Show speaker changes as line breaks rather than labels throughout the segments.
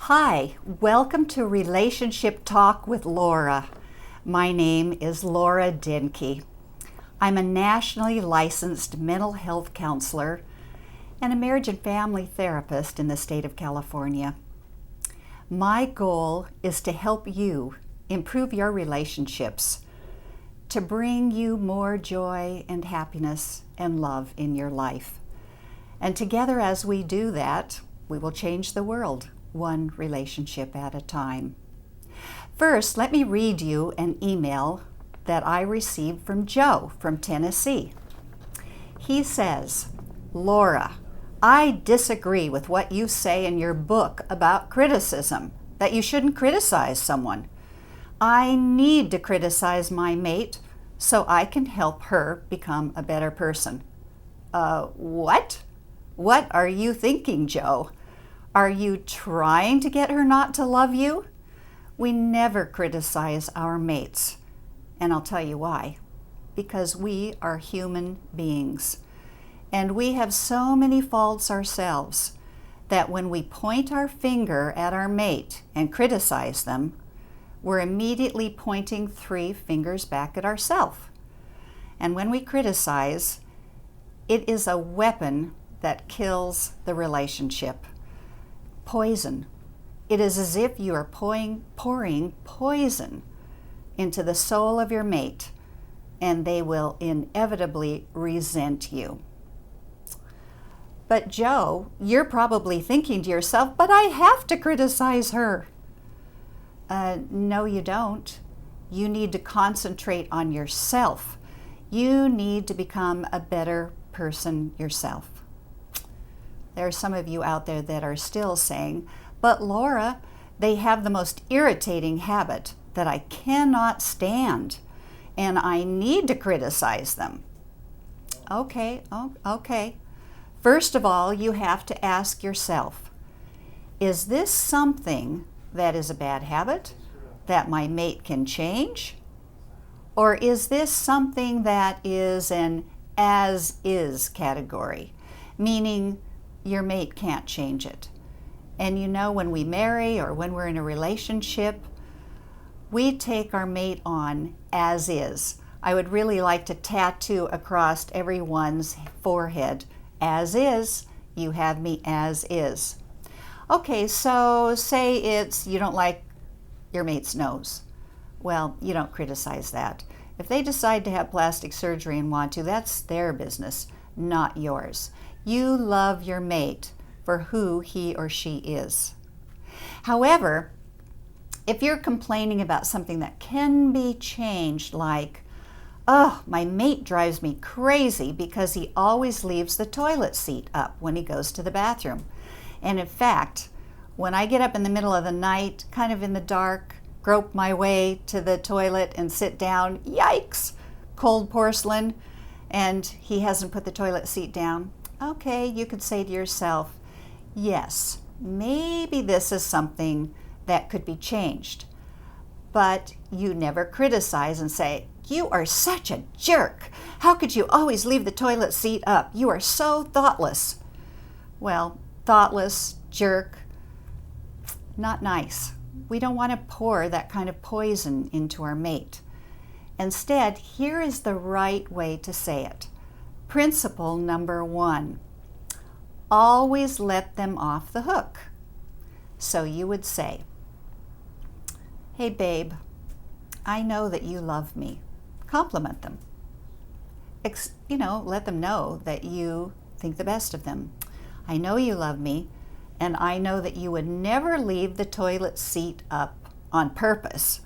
Hi, welcome to Relationship Talk with Laura. My name is Laura Dinke. I'm a nationally licensed mental health counselor and a marriage and family therapist in the state of California. My goal is to help you improve your relationships, to bring you more joy and happiness and love in your life. And together as we do that, we will change the world, one relationship at a time. First, let me read you an email that I received from Joe from Tennessee. He says, Laura, I disagree with what you say in your book about criticism, that you shouldn't criticize someone. I need to criticize my mate so I can help her become a better person. What? What are you thinking, Joe? Are you trying to get her not to love you? We never criticize our mates. And I'll tell you why. Because we are human beings. And we have so many faults ourselves that when we point our finger at our mate and criticize them, we're immediately pointing 3 fingers back at ourselves. And when we criticize, it is a weapon that kills the relationship. Poison. It is as if you are pouring poison into the soul of your mate, and they will inevitably resent you. But Joe, you're probably thinking to yourself, but I have to criticize her. No, you don't. You need to concentrate on yourself. You need to become a better person yourself. There are some of you out there that are still saying, but Laura, they have the most irritating habit that I cannot stand, and I need to criticize them. Okay. First of all, you have to ask yourself, is this something that is a bad habit that my mate can change? Or is this something that is an as-is category, meaning your mate can't change it? And you know, when we marry or when we're in a relationship, we take our mate on as is. I would really like to tattoo across everyone's forehead, as is, you have me as is. Okay, so say it's you don't like your mate's nose. Well, you don't criticize that. If they decide to have plastic surgery and want to, that's their business, not yours. You love your mate for who he or she is. However, if you're complaining about something that can be changed, like, oh, my mate drives me crazy because he always leaves the toilet seat up when he goes to the bathroom. And in fact, when I get up in the middle of the night, kind of in the dark, grope my way to the toilet and sit down, yikes, cold porcelain, and he hasn't put the toilet seat down. Okay, you could say to yourself, yes, maybe this is something that could be changed. But you never criticize and say, you are such a jerk. How could you always leave the toilet seat up? You are so thoughtless. Well, thoughtless, jerk, not nice. We don't want to pour that kind of poison into our mate. Instead, here is the right way to say it. Principle number 1, always let them off the hook. So you would say, hey babe, I know that you love me. Compliment them. Let them know that you think the best of them. I know you love me, and I know that you would never leave the toilet seat up on purpose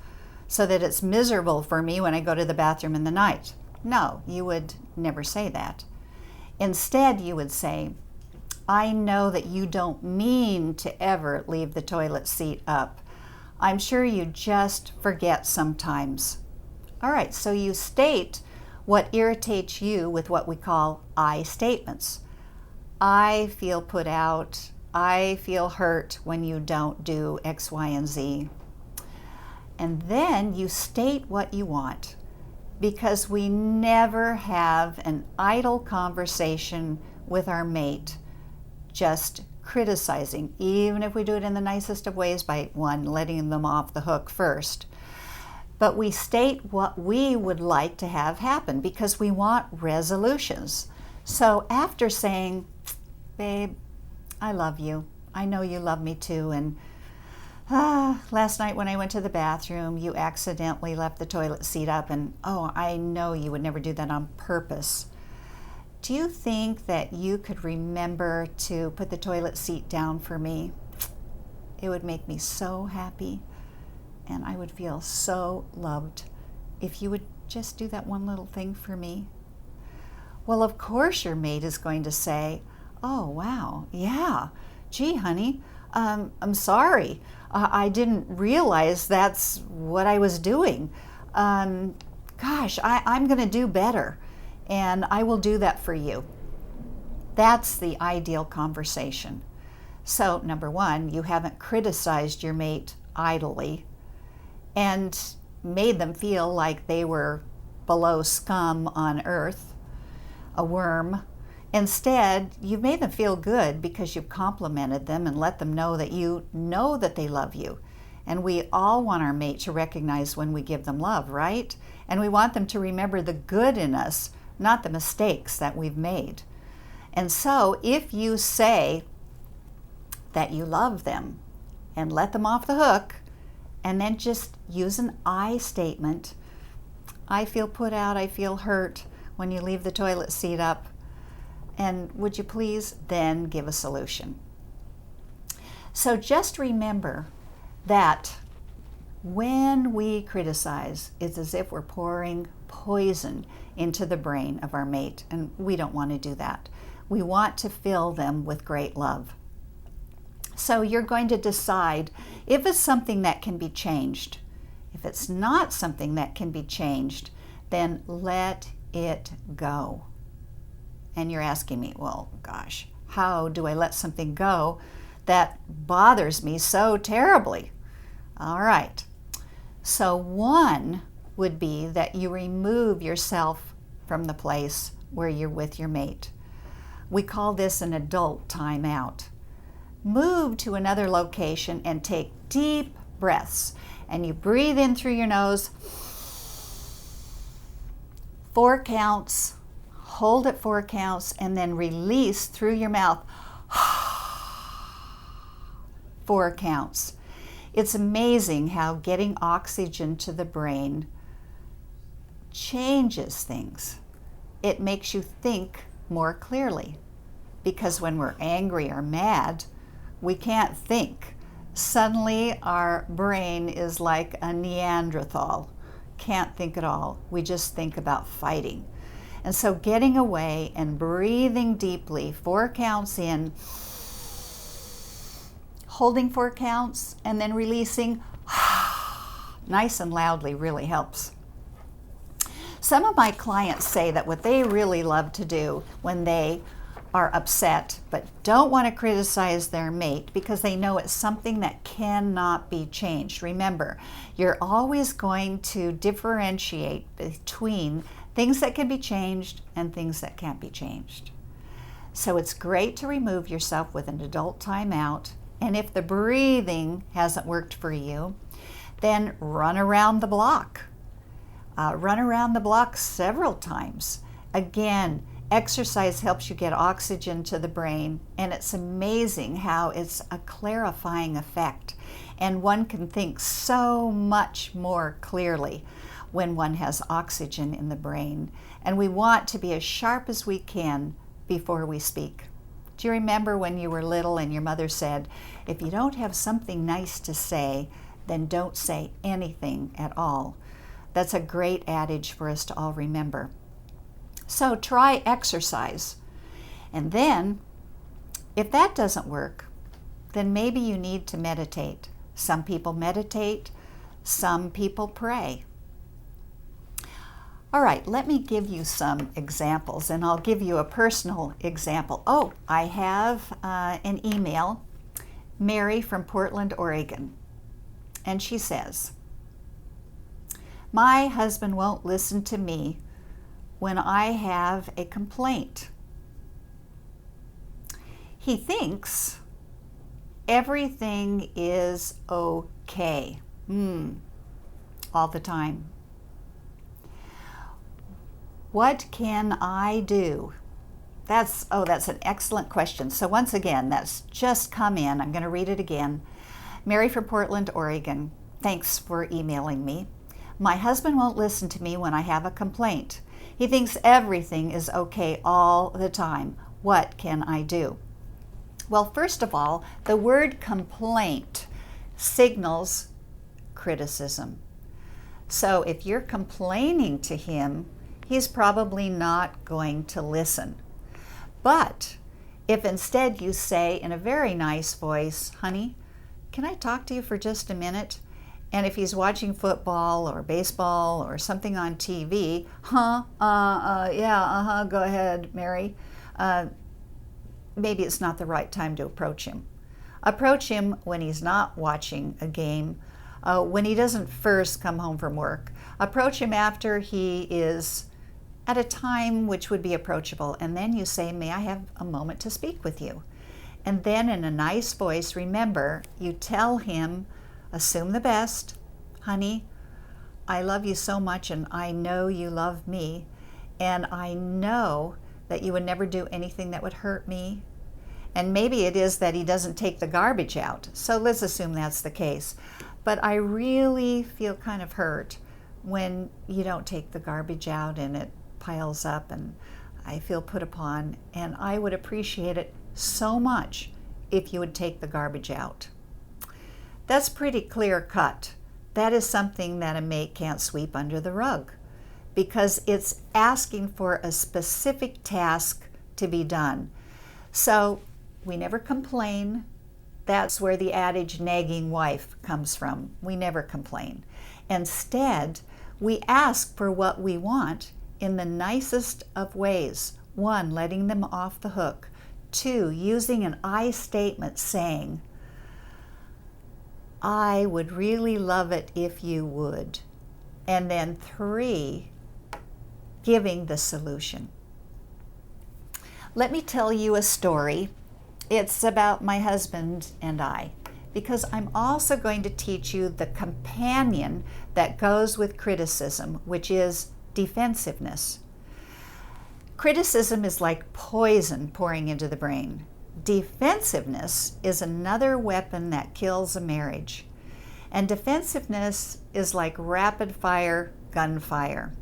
so that it's miserable for me when I go to the bathroom in the night. No, you would never say that. Instead, you would say, I know that you don't mean to ever leave the toilet seat up. I'm sure you just forget sometimes. All right, so you state what irritates you with what we call I statements. I feel put out. I feel hurt when you don't do X, Y, and Z. And then you state what you want, because we never have an idle conversation with our mate just criticizing, even if we do it in the nicest of ways by one, letting them off the hook first. But we state what we would like to have happen because we want resolutions. So after saying, babe, I love you. I know you love me too. And last night when I went to the bathroom, you accidentally left the toilet seat up. And oh, I know you would never do that on purpose. Do you think that you could remember to put the toilet seat down for me? It would make me so happy. And I would feel so loved if you would just do that one little thing for me. Well, of course your mate is going to say, oh, wow, yeah, gee, honey, I'm sorry. I didn't realize that's what I was doing. Gosh, I'm going to do better, and I will do that for you. That's the ideal conversation. So, number one, you haven't criticized your mate idly and made them feel like they were below scum on earth, a worm. Instead, you've made them feel good because you've complimented them and let them know that you know that they love you. And we all want our mate to recognize when we give them love, right? And we want them to remember the good in us, not the mistakes that we've made. And so if you say that you love them and let them off the hook, and then just use an I statement. I feel put out, I feel hurt when you leave the toilet seat up. And would you please then give a solution? So just remember that when we criticize, it's as if we're pouring poison into the brain of our mate, and we don't want to do that. We want to fill them with great love. So you're going to decide if it's something that can be changed. If it's not something that can be changed, then let it go. And you're asking me, well, gosh, how do I let something go that bothers me so terribly? All right. So one would be that you remove yourself from the place where you're with your mate. We call this an adult timeout. Move to another location and take deep breaths. And you breathe in through your nose, 4 counts, hold it 4 counts, and then release through your mouth, 4 counts. It's amazing how getting oxygen to the brain changes things. It makes you think more clearly, because when we're angry or mad, we can't think. Suddenly our brain is like a Neanderthal. Can't think at all. We just think about fighting. And so getting away and breathing deeply, 4 counts in, holding 4 counts, and then releasing nice and loudly really helps. Some of my clients say that what they really love to do when they are upset but don't want to criticize their mate because they know it's something that cannot be changed. Remember, you're always going to differentiate between things that can be changed and things that can't be changed. So it's great to remove yourself with an adult timeout, and if the breathing hasn't worked for you, then run around the block. Run around the block several times. Again, exercise helps you get oxygen to the brain, and it's amazing how it's a clarifying effect. And one can think so much more clearly when one has oxygen in the brain. And we want to be as sharp as we can before we speak. Do you remember when you were little and your mother said, if you don't have something nice to say, then don't say anything at all? That's a great adage for us to all remember. So try exercise. And then, if that doesn't work, then maybe you need to meditate. Some people meditate, some people pray. All right, let me give you some examples, and I'll give you a personal example. Oh, I have an email, Mary from Portland, Oregon, and she says, my husband won't listen to me when I have a complaint. He thinks everything is okay. All the time. What can I do? That's an excellent question. So once again, that's just come in. I'm going to read it again. Mary from Portland, Oregon. Thanks for emailing me. My husband won't listen to me when I have a complaint. He thinks everything is okay all the time. What can I do? Well, first of all, the word complaint signals criticism. So if you're complaining to him, he's probably not going to listen. But if instead you say in a very nice voice, honey, can I talk to you for just a minute? And if he's watching football or baseball or something on TV, go ahead, Mary. Maybe it's not the right time to approach him. Approach him when he's not watching a game, when he doesn't first come home from work. Approach him after he is at a time which would be approachable, and then you say, may I have a moment to speak with you? And then in a nice voice, remember, you tell him, assume the best, honey, I love you so much and I know you love me, and I know that you would never do anything that would hurt me. And maybe it is that he doesn't take the garbage out, so let's assume that's the case. But I really feel kind of hurt when you don't take the garbage out and it piles up, and I feel put upon, and I would appreciate it so much if you would take the garbage out. That's pretty clear cut. That is something that a mate can't sweep under the rug, because it's asking for a specific task to be done. So we never complain. That's where the adage nagging wife comes from. We never complain. Instead, we ask for what we want in the nicest of ways. 1, letting them off the hook. 2, using an I statement saying, I would really love it if you would. And then 3, giving the solution. Let me tell you a story. It's about my husband and I, because I'm also going to teach you the companion that goes with criticism, which is defensiveness. Criticism is like poison pouring into the brain. Defensiveness is another weapon that kills a marriage. And defensiveness is like rapid fire gunfire.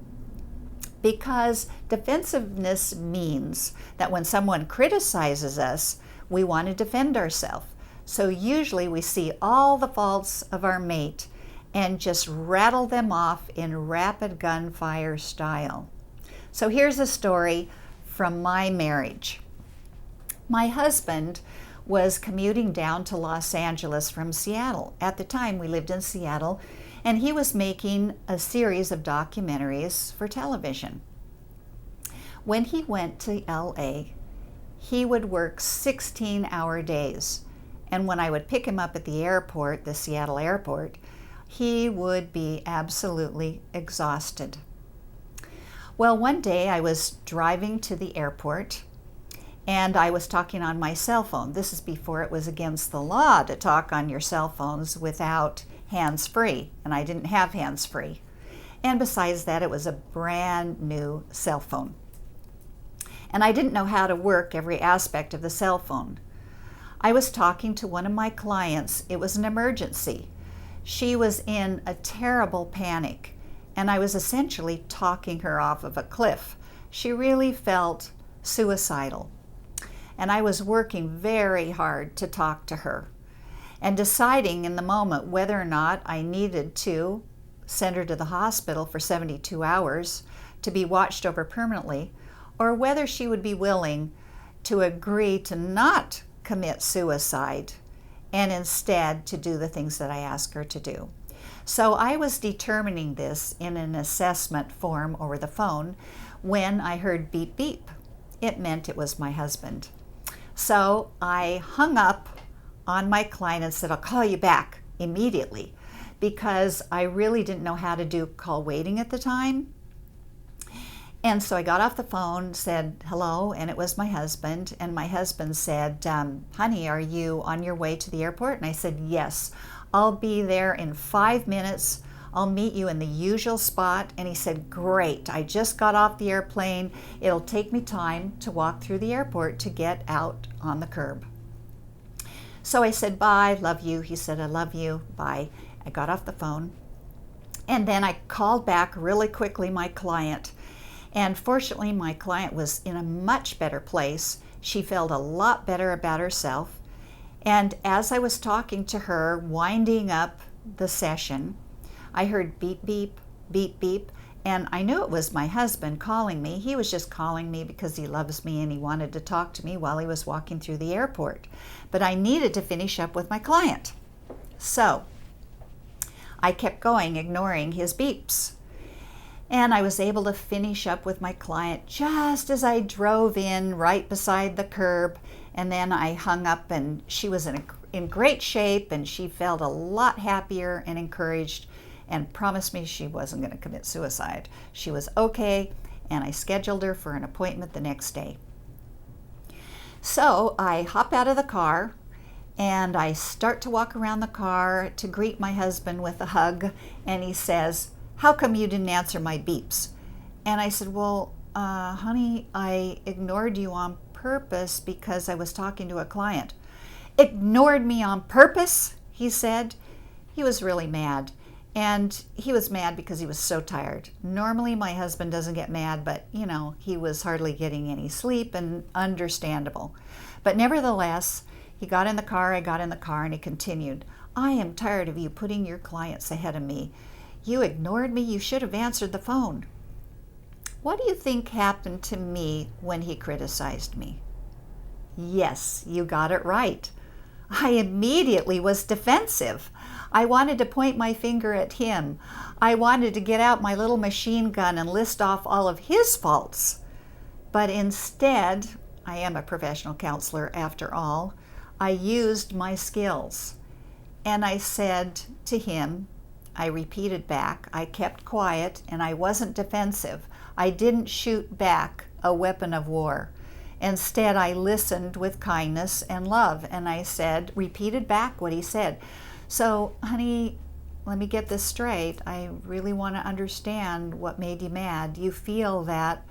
Because defensiveness means that when someone criticizes us, we want to defend ourselves. So usually we see all the faults of our mate and just rattle them off in rapid gunfire style. So here's a story from my marriage. My husband was commuting down to Los Angeles from Seattle. At the time, we lived in Seattle, and he was making a series of documentaries for television. When he went to LA, he would work 16-hour days. And when I would pick him up at the airport, the Seattle airport, he would be absolutely exhausted. Well, one day I was driving to the airport and I was talking on my cell phone. This is before it was against the law to talk on your cell phones without hands-free, and I didn't have hands-free. And besides that, it was a brand new cell phone. And I didn't know how to work every aspect of the cell phone. I was talking to one of my clients. It was an emergency. She was in a terrible panic, and I was essentially talking her off of a cliff. She really felt suicidal. And I was working very hard to talk to her and deciding in the moment whether or not I needed to send her to the hospital for 72 hours to be watched over permanently, or whether she would be willing to agree to not commit suicide and instead to do the things that I asked her to do. So I was determining this in an assessment form over the phone when I heard beep beep. It meant it was my husband. So I hung up on my client and said, I'll call you back immediately, because I really didn't know how to do call waiting at the time. And so I got off the phone, said hello, and it was my husband. And my husband said, honey, are you on your way to the airport? And I said, yes, I'll be there in 5 minutes. I'll meet you in the usual spot. And he said, great, I just got off the airplane. It'll take me time to walk through the airport to get out on the curb. So I said, bye, love you. He said, I love you, bye. I got off the phone. And then I called back really quickly my client. And fortunately, my client was in a much better place. She felt a lot better about herself. And as I was talking to her, winding up the session, I heard beep, beep, beep, beep. And I knew it was my husband calling me. He was just calling me because he loves me and he wanted to talk to me while he was walking through the airport. But I needed to finish up with my client. So I kept going, ignoring his beeps. And I was able to finish up with my client just as I drove in right beside the curb. And then I hung up, and she was in great shape, and she felt a lot happier and encouraged and promised me she wasn't going to commit suicide. She was okay, and I scheduled her for an appointment the next day. So I hop out of the car, and I start to walk around the car to greet my husband with a hug, and he says, how come you didn't answer my beeps? And I said, well, honey, I ignored you on purpose because I was talking to a client. Ignored me on purpose? He said. He was really mad. And he was mad because he was so tired. Normally my husband doesn't get mad, but he was hardly getting any sleep, and understandable. But nevertheless, he got in the car, I got in the car, and he continued, I am tired of you putting your clients ahead of me. You ignored me, you should have answered the phone. What do you think happened to me when he criticized me? Yes, you got it right. I immediately was defensive. I wanted to point my finger at him. I wanted to get out my little machine gun and list off all of his faults. But instead, I am a professional counselor after all, I used my skills. And I said to him, I repeated back, I kept quiet, and I wasn't defensive. I didn't shoot back a weapon of war. Instead, I listened with kindness and love, and I repeated back what he said. So, honey, let me get this straight. I really want to understand what made you mad. You feel that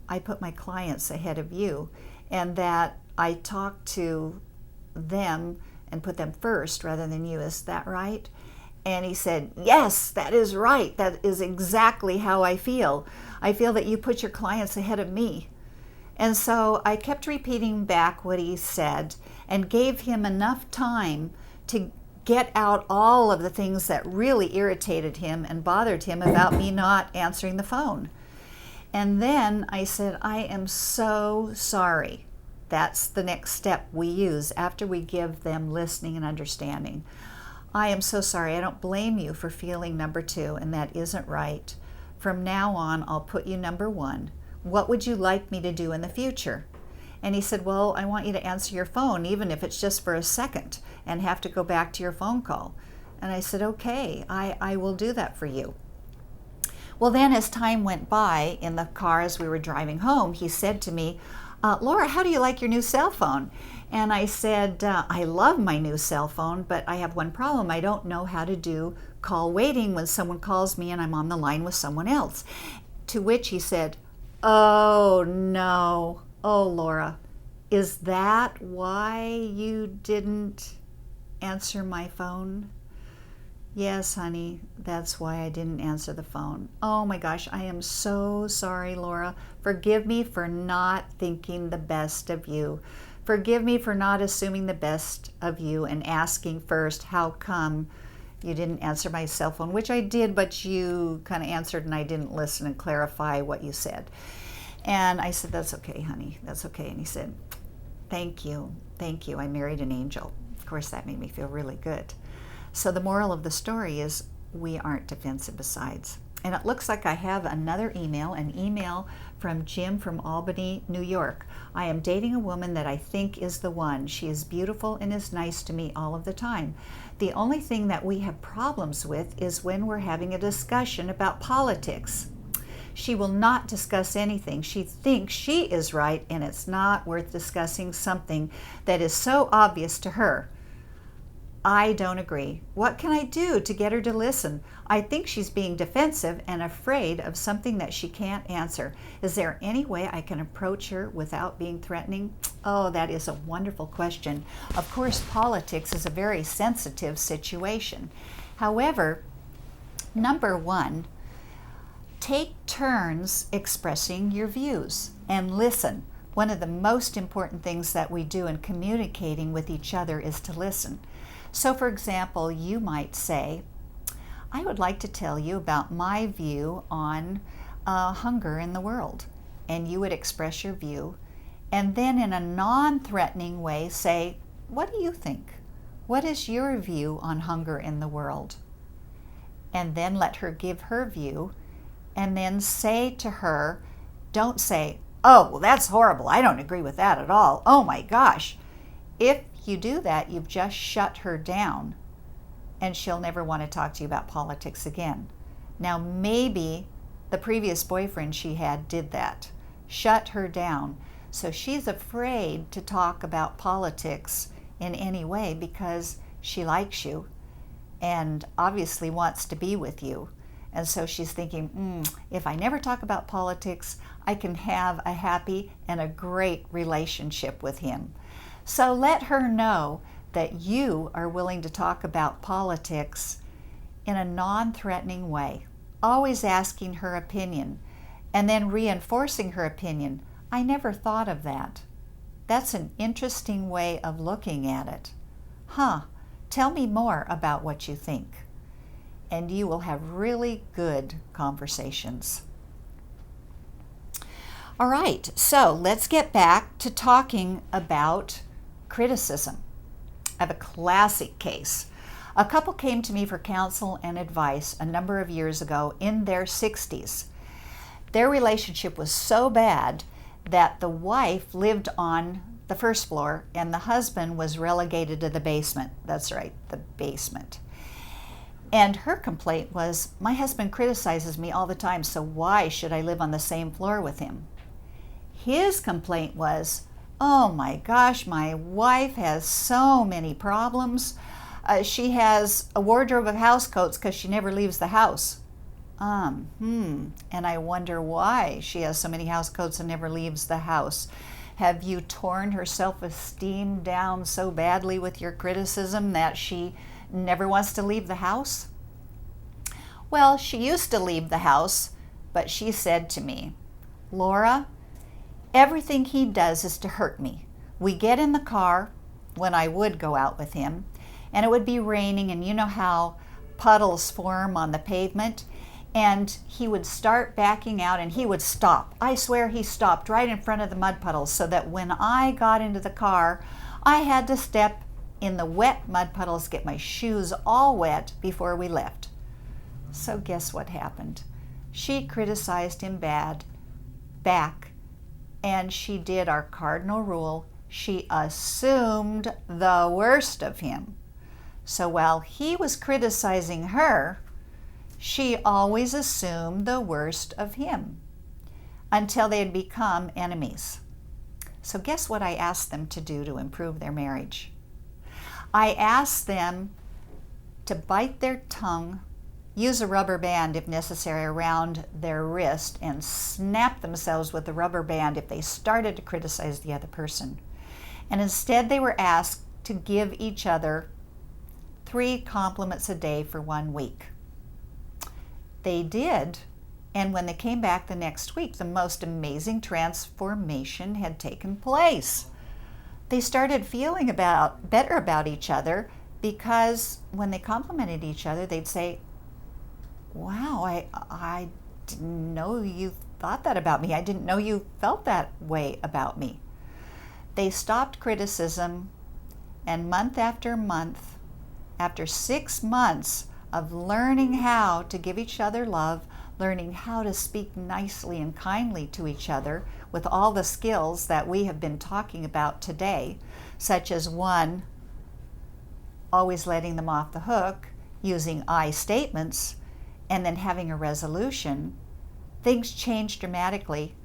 I put my clients ahead of you, and that I talked to them and put them first rather than you. Is that right? And he said, yes, that is right. That is exactly how I feel. I feel that you put your clients ahead of me. And so I kept repeating back what he said and gave him enough time to get out all of the things that really irritated him and bothered him about me not answering the phone. And then I said, I am so sorry. That's the next step we use after we give them listening and understanding. I am so sorry. I don't blame you for feeling number two, and that isn't right. From now on, I'll put you number one. What would you like me to do in the future? And he said, well, I want you to answer your phone, even if it's just for a second, and have to go back to your phone call. And I said, okay, I will do that for you. Well, then as time went by in the car as we were driving home, he said to me, Laura, how do you like your new cell phone? And I said, I love my new cell phone, but I have one problem. I don't know how to do call waiting when someone calls me and I'm on the line with someone else. To which he said, oh no, oh Laura, is that why you didn't answer my phone? Yes, honey, that's why I didn't answer the phone. Oh my gosh, I am so sorry, Laura. Forgive me for not thinking the best of you. Forgive me for not assuming the best of you and asking first, how come you didn't answer my cell phone? Which I did, but you kind of answered and I didn't listen and clarify what you said. And I said, that's okay, honey, that's okay. And he said, thank you, I married an angel. Of course, that made me feel really good. So the moral of the story is we aren't defensive besides. And it looks like I have another email, an email from Jim from Albany, New York. I am dating a woman that I think is the one. She is beautiful and is nice to me all of the time. The only thing that we have problems with is when we're having a discussion about politics. She will not discuss anything. She thinks she is right, and it's not worth discussing something that is so obvious to her. I don't agree. What can I do to get her to listen? I think she's being defensive and afraid of something that she can't answer. Is there any way I can approach her without being threatening? Oh, that is a wonderful question. Of course, politics is a very sensitive situation. However, number one, take turns expressing your views and listen. One of the most important things that we do in communicating with each other is to listen. So, for example, you might say, I would like to tell you about my view on hunger in the world. And you would express your view. And then in a non-threatening way say, what do you think? What is your view on hunger in the world? And then let her give her view. And then say to her, don't say, oh, well, that's horrible. I don't agree with that at all. Oh my gosh. If you do that, you've just shut her down, and she'll never want to talk to you about politics again. Now, maybe the previous boyfriend she had did that, shut her down. So she's afraid to talk about politics in any way because she likes you and obviously wants to be with you. And so she's thinking, if I never talk about politics, I can have a happy and a great relationship with him. So let her know that you are willing to talk about politics in a non-threatening way, always asking her opinion and then reinforcing her opinion. I never thought of that. That's an interesting way of looking at it. Tell me more about what you think. And you will have really good conversations. All right, so let's get back to talking about criticism. I have a classic case. A couple came to me for counsel and advice a number of years ago in their 60s. Their relationship was so bad that the wife lived on the first floor and the husband was relegated to the basement. That's right, the basement. And her complaint was, my husband criticizes me all the time, so why should I live on the same floor with him? His complaint was, oh my gosh, my wife has so many problems. She has a wardrobe of house coats because she never leaves the house. And I wonder why she has so many house coats and never leaves the house. Have you torn her self-esteem down so badly with your criticism that she never wants to leave the house? Well, she used to leave the house, but she said to me, Laura, everything he does is to hurt me. We get in the car when I would go out with him, and it would be raining, and you know how puddles form on the pavement, and he would start backing out and he would stop. I swear he stopped right in front of the mud puddles so that when I got into the car, I had to step in the wet mud puddles, get my shoes all wet before we left. So guess what happened? She criticized him back. And she did our cardinal rule. She assumed the worst of him. So while he was criticizing her, she always assumed the worst of him until they had become enemies. So guess what I asked them to do to improve their marriage? I asked them to bite their tongue, use a rubber band if necessary around their wrist, and snap themselves with the rubber band if they started to criticize the other person. And instead they were asked to give each other 3 compliments a day for 1 week. They did, and when they came back the next week, the most amazing transformation had taken place. They started feeling better about each other because when they complimented each other, they'd say, wow, I didn't know you thought that about me. I didn't know you felt that way about me. They stopped criticism, and month after month, after 6 months of learning how to give each other love, learning how to speak nicely and kindly to each other with all the skills that we have been talking about today, such as 1, always letting them off the hook, using I statements, and then having a resolution, Things changed dramatically,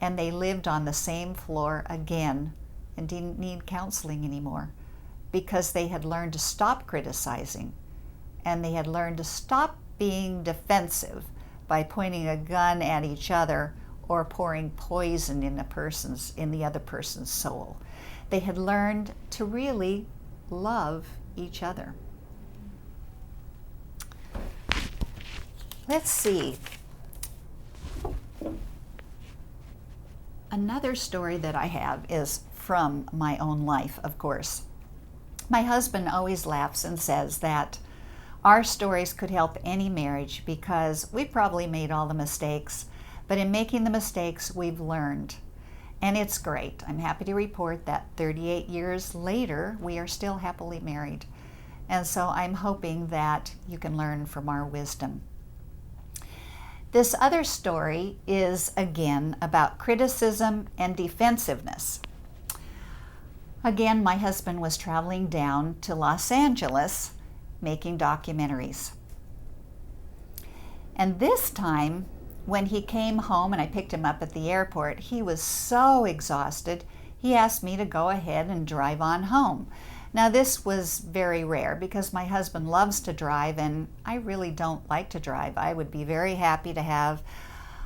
and they lived on the same floor again and didn't need counseling anymore because they had learned to stop criticizing, and they had learned to stop being defensive by pointing a gun at each other or pouring poison in the other person's soul. They had learned to really love each other. Let's see. Another story that I have is from my own life, of course. My husband always laughs and says that our stories could help any marriage because we probably made all the mistakes, but in making the mistakes, we've learned. And it's great. I'm happy to report that 38 years later, we are still happily married. And so I'm hoping that you can learn from our wisdom. This other story is, again, about criticism and defensiveness. Again, my husband was traveling down to Los Angeles making documentaries. And this time, when he came home and I picked him up at the airport, he was so exhausted, he asked me to go ahead and drive on home. Now, this was very rare because my husband loves to drive and I really don't like to drive. I would be very happy to have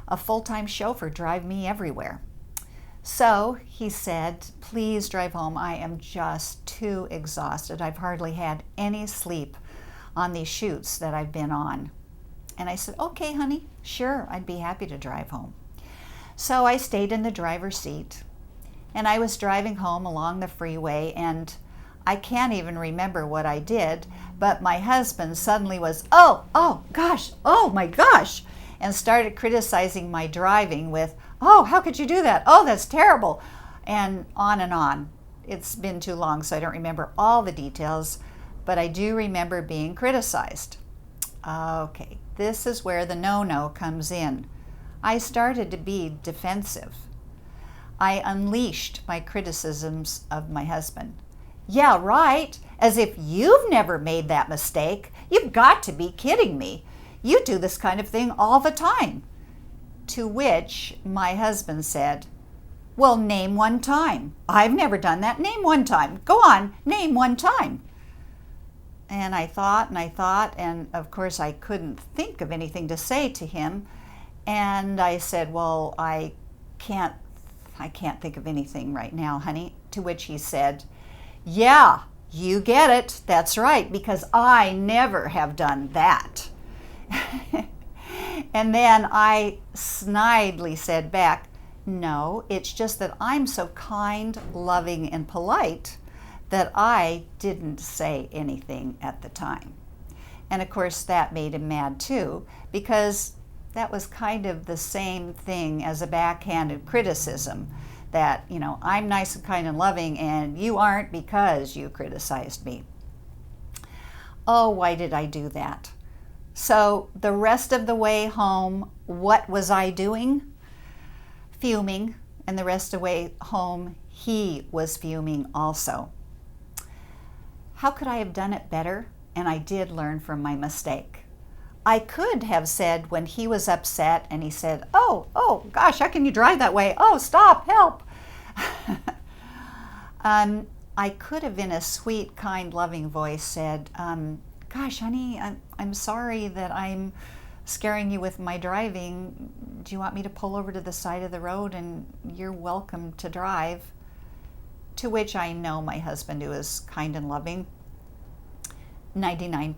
a full-time chauffeur drive me everywhere. So he said, please drive home. I am just too exhausted. I've hardly had any sleep on these shoots that I've been on. And I said, okay, honey, sure, I'd be happy to drive home. So I stayed in the driver's seat and I was driving home along the freeway, and I can't even remember what I did, but my husband suddenly was, oh gosh, oh my gosh, and started criticizing my driving with, oh, how could you do that? Oh, that's terrible. And on and on. It's been too long, so I don't remember all the details, but I do remember being criticized. Okay, this is where the no-no comes in. I started to be defensive. I unleashed my criticisms of my husband. Yeah, right, as if you've never made that mistake. You've got to be kidding me. You do this kind of thing all the time. To which my husband said, well, name one time. I've never done that. Name one time. Go on, name one time. And I thought, and of course I couldn't think of anything to say to him. And I said, well, I can't think of anything right now, honey. To which he said, yeah, you get it. That's right, because I never have done that. And then I snidely said back, no, it's just that I'm so kind, loving, and polite that I didn't say anything at the time. And of course that made him mad too, because that was kind of the same thing as a backhanded criticism that, you know, I'm nice and kind and loving and you aren't because you criticized me. Oh, why did I do that? So the rest of the way home, what was I doing? Fuming. And the rest of the way home, he was fuming also. How could I have done it better? And I did learn from my mistake. I could have said when he was upset and he said, oh gosh, how can you drive that way? Oh, stop, help. I could have, in a sweet, kind, loving voice, said, gosh, honey, I'm sorry that I'm scaring you with my driving. Do you want me to pull over to the side of the road and you're welcome to drive? To which I know my husband, who is kind and loving, 99%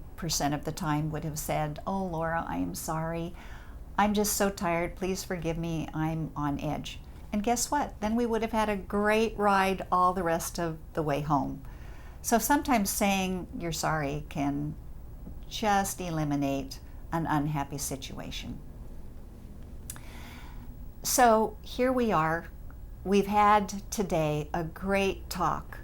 of the time would have said, oh, Laura, I am sorry. I'm just so tired. Please forgive me. I'm on edge. And guess what? Then we would have had a great ride all the rest of the way home. So sometimes saying you're sorry can just eliminate an unhappy situation. So here we are. We've had today a great talk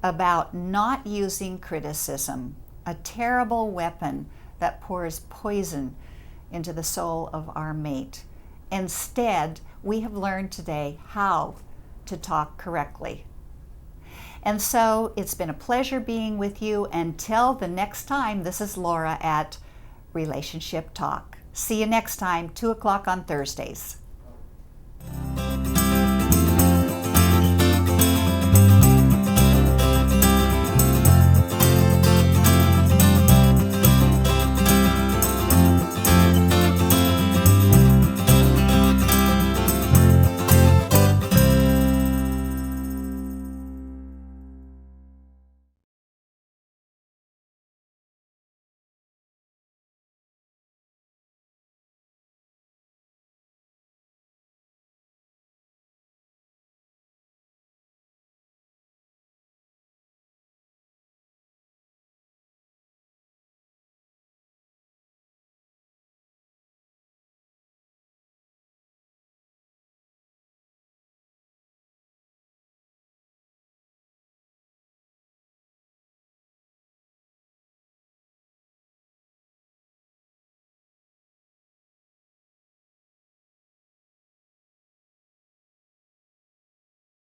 about not using criticism, a terrible weapon that pours poison into the soul of our mate. Instead, we have learned today how to talk correctly. And so it's been a pleasure being with you. Until the next time, this is Laura at Relationship Talk. See you next time, 2 o'clock on Thursdays.